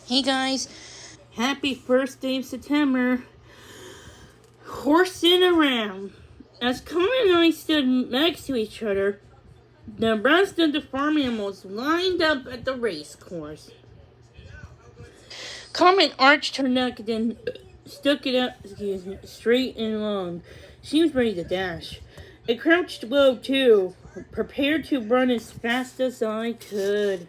Hey guys, happy first day of September. Horsing around. As Comet and I stood next to each other, the rest of the farm animals lined up at the race course. Comet arched her neck and then stuck it out straight and long. She was ready to dash. I crouched low too, prepared to run as fast as I could.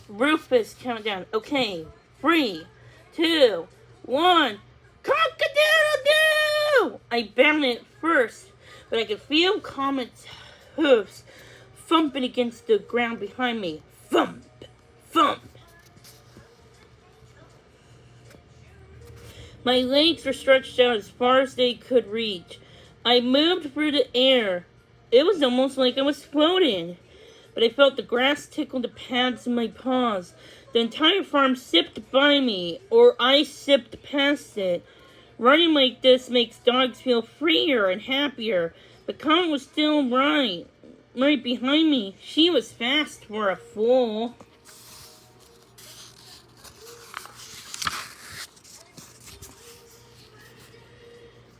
Rufus countdown. Okay, 3, 2, 1. Cock-a-doodle-doo! I bounded first, but I could feel Comet's hooves thumping against the ground behind me. Thump, thump. My legs were stretched out as far as they could reach. I moved through the air. It was almost like I was floating. But I felt the grass tickle the pads of my paws. The entire farm zipped by me, or I zipped past it. Running like this makes dogs feel freer and happier, but Comet was still right behind me. She was fast for a fool.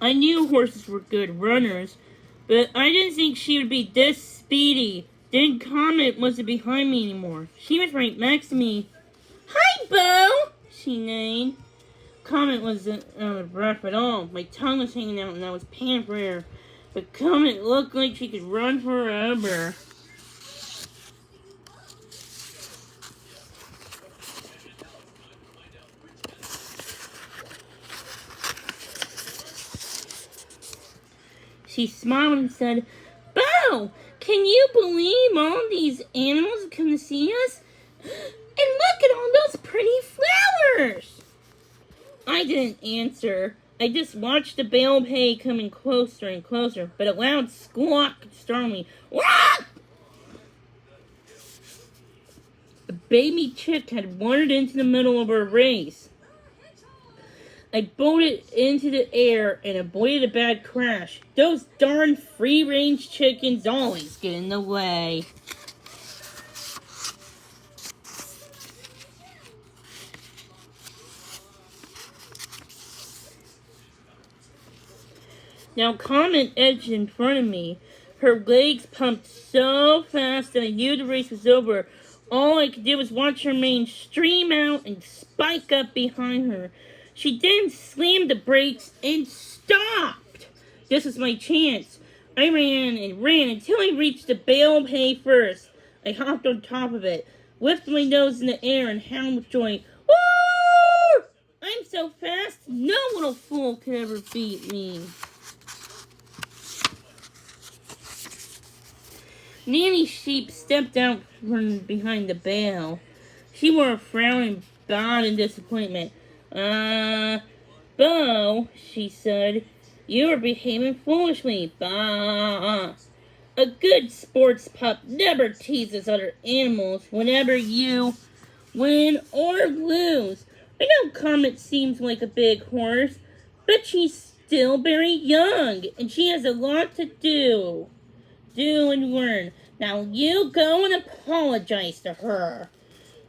I knew horses were good runners, but I didn't think she would be this speedy. Then Comet wasn't behind me anymore. She was right next to me. "Hi, Bo!" she neighed. Comet wasn't out of breath at all. My tongue was hanging out and I was panting for air. But Comet looked like she could run forever. She smiled and said, "Bo, can you believe all these animals come to see us? And look at all those pretty flowers!" I didn't answer. I just watched the bale of hay coming closer and closer, but a loud squawk startled me. Wah! A baby chick had wandered into the middle of our race. I bolted into the air and avoided a bad crash. Those darn free-range chickens always get in the way. Now Comet edged in front of me. Her legs pumped so fast that I knew the race was over. All I could do was watch her mane stream out and spike up behind her. She then slammed the brakes and stopped. This was my chance. I ran and ran until I reached the bale of hay first. I hopped on top of it, lifted my nose in the air, and howled with joy. Woo! I'm so fast, no little fool could ever beat me. Nanny Sheep stepped out from behind the bale. She wore a frown and bowed in disappointment. Bo, she said, you are behaving foolishly. Bah. A good sports pup never teases other animals whenever you win or lose. I know Comet seems like a big horse, but she's still very young, and she has a lot to do and learn. Now you go and apologize to her.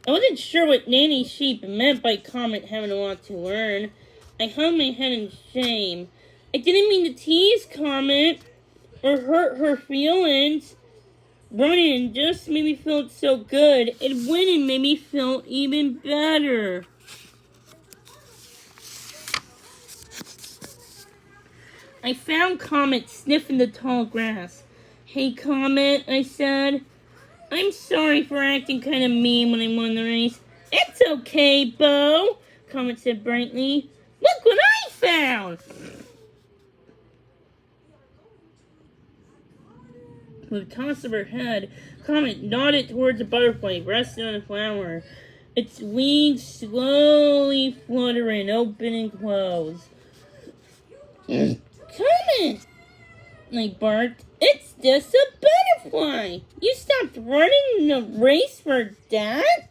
I wasn't sure what Nanny Sheep meant by Comet having a lot to learn. I hung my head in shame. I didn't mean to tease Comet or hurt her feelings. Running just made me feel so good, and winning made me feel even better. I found Comet sniffing the tall grass. "Hey, Comet," I said. "I'm sorry for acting kind of mean when I won the race." "It's okay, Bo," Comet said brightly. "Look what I found!" With a toss of her head, Comet nodded towards a butterfly resting on a flower. Its wings slowly fluttering, open and close. "Comet!" I barked. "It's just a butterfly. You stopped running in the race for that?"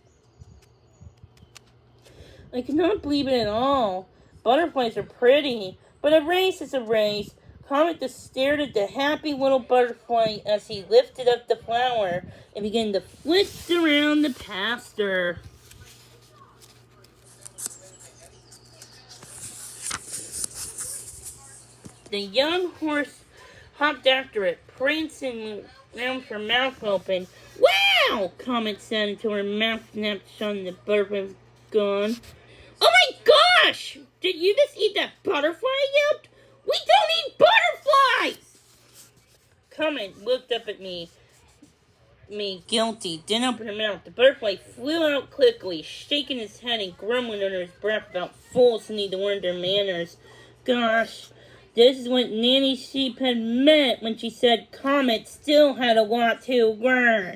I could not believe it at all. Butterflies are pretty, but a race is a race. Comet just stared at the happy little butterfly as he lifted up the flower and began to flit around the pasture. The young horse hopped after it, prancing around with her mouth open. Wow! Comet said until her mouth snapped shut and the butterfly was gone. Oh my gosh! Did you just eat that butterfly I yelped? We don't eat butterflies! Comet looked up at me guilty, then opened her mouth. The butterfly flew out quickly, shaking his head and grumbling under his breath about fools who need to learn their manners. Gosh, this is what Nanny Sheep had meant when she said Comet still had a lot to learn.